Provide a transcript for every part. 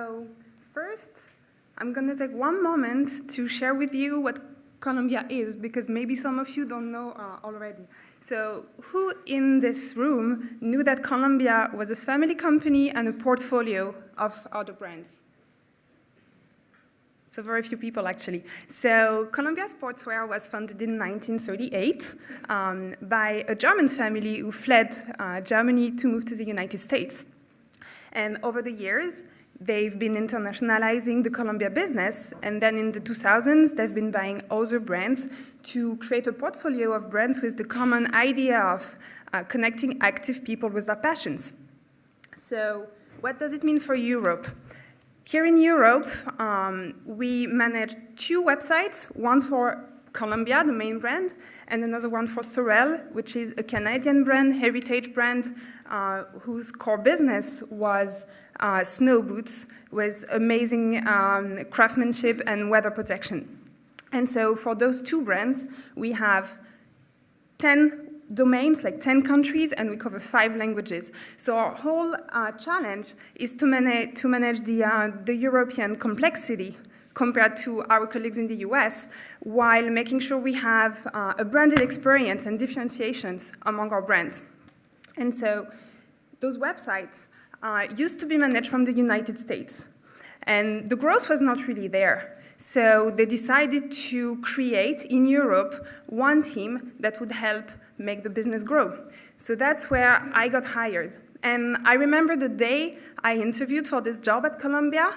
So first, I'm going to take one moment to share with you what Colombia is, because maybe some of you don't know already. So who in this room knew that Colombia was a family company and a portfolio of other brands? So very few people, actually. So Colombia Sportswear was founded in 1938 by a German family who fled Germany to move to the United States. And over the years, they've been internationalizing the Colombia business, and then in the 2000s, they've been buying other brands to create a portfolio of brands with the common idea of connecting active people with their passions. So what does it mean for Europe? Here in Europe, we manage two websites, one for Colombia, the main brand, and another one for Sorel, which is a Canadian brand, heritage brand, whose core business was snow boots with amazing craftsmanship and weather protection. And so for those two brands, we have 10 domains, like 10 countries, and we cover 5 languages. So our whole challenge is to manage the European complexity compared to our colleagues in the US, while making sure we have a branded experience and differentiations among our brands. And so those websites used to be managed from the United States, and the growth was not really there. So they decided to create in Europe one team that would help make the business grow. So that's where I got hired. And I remember the day I interviewed for this job at Colombia.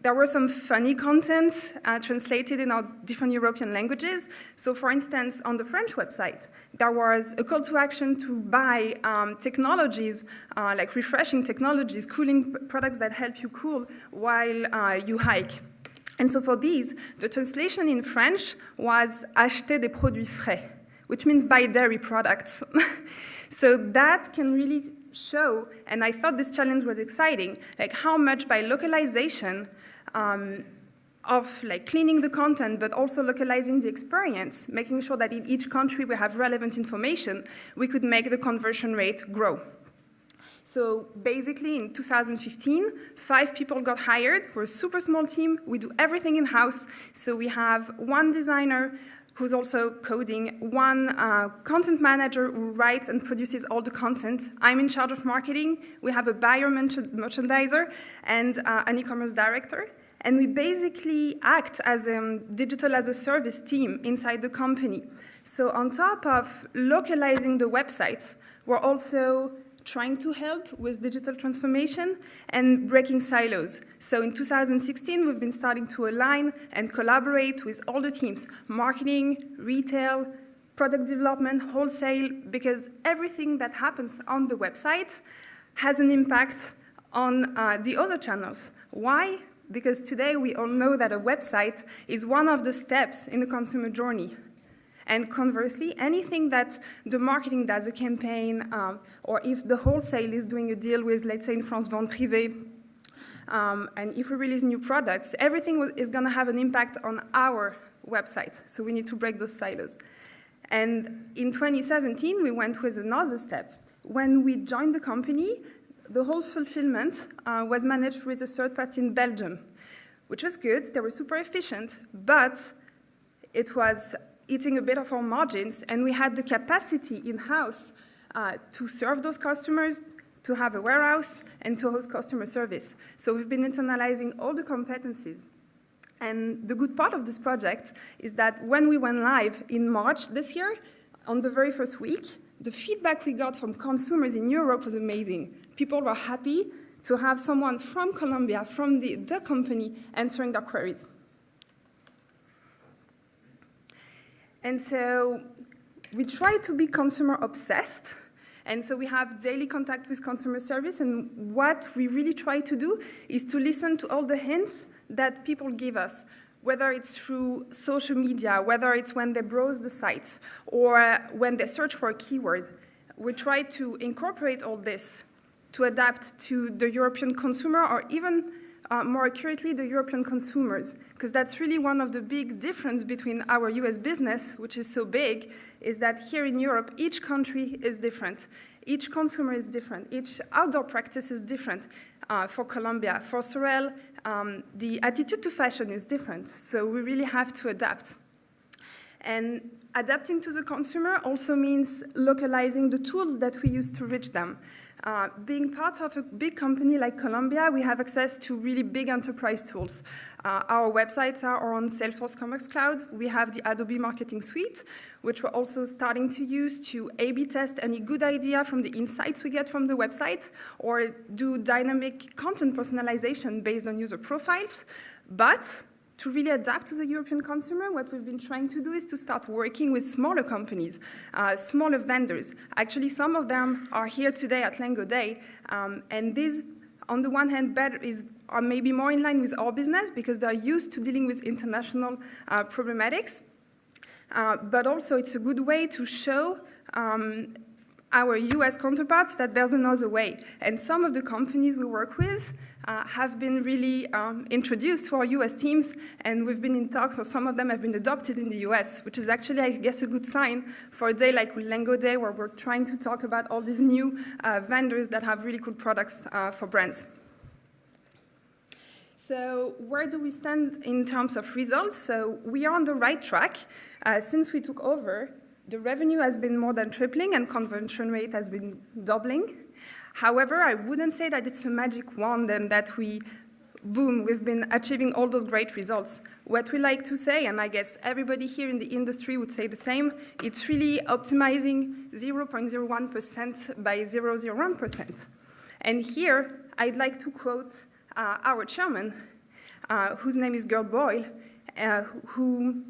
There were some funny contents translated in our different European languages. So for instance, on the French website, there was a call to action to buy technologies, like refreshing technologies, cooling products that help you cool while you hike. And so for these, the translation in French was « acheter des produits frais », which means buy dairy products. So that can really show, and I thought this challenge was exciting, like how much by localization of like cleaning the content, but also localizing the experience, making sure that in each country we have relevant information, we could make the conversion rate grow. So basically in 2015, 5 people got hired. We're a super small team. We do everything in-house. So we have one designer who's also coding, one content manager who writes and produces all the content. I'm in charge of marketing. We have a buyer merchandiser and an e-commerce director. And we basically act as a digital as a service team inside the company. So on top of localizing the website, we're also trying to help with digital transformation and breaking silos. So in 2016, we've been starting to align and collaborate with all the teams, marketing, retail, product development, wholesale, because everything that happens on the website has an impact on the other channels. Why? Because today we all know that a website is one of the steps in the consumer journey. And conversely, anything that the marketing does, a campaign, or if the wholesale is doing a deal with, let's say in France, Vente Privée, and if we release new products, everything is going to have an impact on our website. So we need to break those silos. And in 2017, we went with another step. When we joined the company, the whole fulfillment was managed with a third party in Belgium, which was good. They were super efficient, but it was eating a bit of our margins, and we had the capacity in-house to serve those customers, to have a warehouse, and to host customer service. So we've been internalizing all the competencies. And the good part of this project is that when we went live in March this year, on the very first week, the feedback we got from consumers in Europe was amazing. People were happy to have someone from Colombia, from the company, answering their queries. And so we try to be consumer obsessed. And so we have daily contact with consumer service. And what we really try to do is to listen to all the hints that people give us, whether it's through social media, whether it's when they browse the sites, or when they search for a keyword. We try to incorporate all this to adapt to the European consumer, or even more accurately, the European consumers, because that's really one of the big differences between our US business, which is so big, is that here in Europe, each country is different. Each consumer is different. Each outdoor practice is different. for Colombia. For Sorel, the attitude to fashion is different, so we really have to adapt. And adapting to the consumer also means localizing the tools that we use to reach them. Being part of a big company like Colombia, we have access to really big enterprise tools. Our websites are on Salesforce Commerce Cloud. We have the Adobe Marketing Suite, which we're also starting to use to A/B test any good idea from the insights we get from the website, or do dynamic content personalization based on user profiles. But to really adapt to the European consumer, what we've been trying to do is to start working with smaller companies, smaller vendors. Actually, some of them are here today at Lengow Day, and these, on the one hand, are maybe more in line with our business because they're used to dealing with international problematics, but also it's a good way to show our US counterparts that there's another way. And some of the companies we work with have been really introduced to our US teams, and we've been in talks, or some of them have been adopted in the US, which is actually, I guess, a good sign for a day like Lengow Day, where we're trying to talk about all these new vendors that have really cool products for brands. So where do we stand in terms of results? So we are on the right track. Since we took over, the revenue has been more than tripling and conversion rate has been doubling. However, I wouldn't say that it's a magic wand and that we've been achieving all those great results. What we like to say, and I guess everybody here in the industry would say the same, it's really optimizing 0.01% by 0.01%. And here, I'd like to quote our chairman, whose name is Gerd Boyle, who,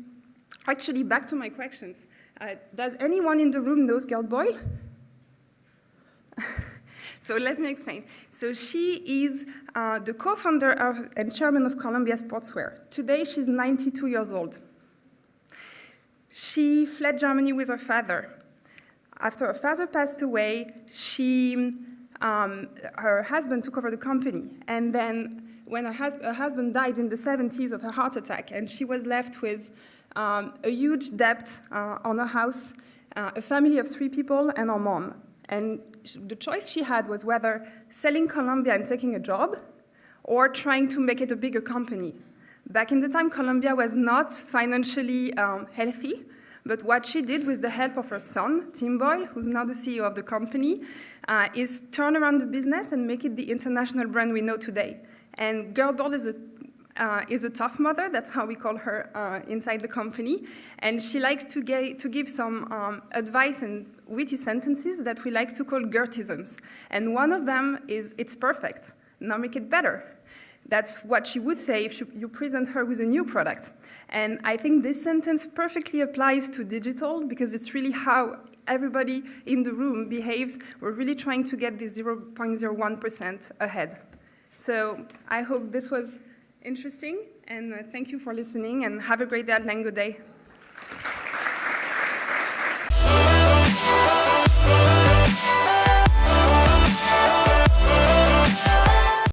actually, back to my questions. Does anyone in the room knows Gerd Boyle? So let me explain. So she is the co-founder and chairman of Columbia Sportswear. Today, she's 92 years old. She fled Germany with her father. After her father passed away, her husband took over the company. And then when her husband died in the 70s of a heart attack, and she was left with a huge debt on her house, a family of 3 people, and her mom. And the choice she had was whether selling Columbia and taking a job or trying to make it a bigger company. Back in the time, Columbia was not financially healthy, but what she did with the help of her son, Tim Boyle, who's now the CEO of the company, is turn around the business and make it the international brand we know today. And Gerd Boyle is a tough mother, that's how we call her inside the company, and she likes to give some advice and witty sentences that we like to call Gertisms. And one of them is, "It's perfect, now make it better." That's what she would say if you present her with a new product. And I think this sentence perfectly applies to digital because it's really how everybody in the room behaves. We're really trying to get this 0.01% ahead. So I hope this was interesting, and thank you for listening, and have a great day at Lengow Day.